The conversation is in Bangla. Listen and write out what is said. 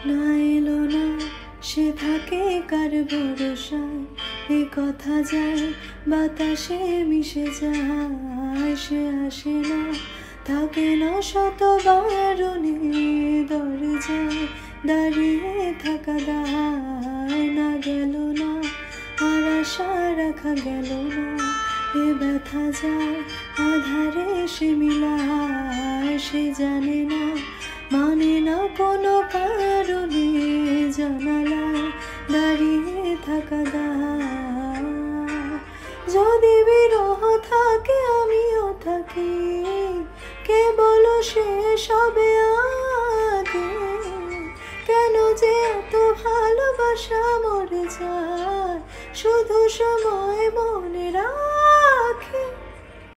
না এলো না সে থাকে কার ভরসায়, এ কথা যায় বাতাসে মিশে যায়। সে আসে না থাকে না শত বারণে, দরজায় দাঁড়িয়ে থাকা দায়। না গেল না আর আশা রাখা গেল না, এ ব্যথা যায় আধারে সে মিলায়। সে জানে না মানে না কোনো কারণে, জানালায় দাঁড়িয়ে থাকা দায়। যদি বিরহ থাকে আমিও থাকি, কেবল শেষ হবে আগে। কেন যে এত ভালোবাসা মরে যায়, শুধু সময় মনে রাখে।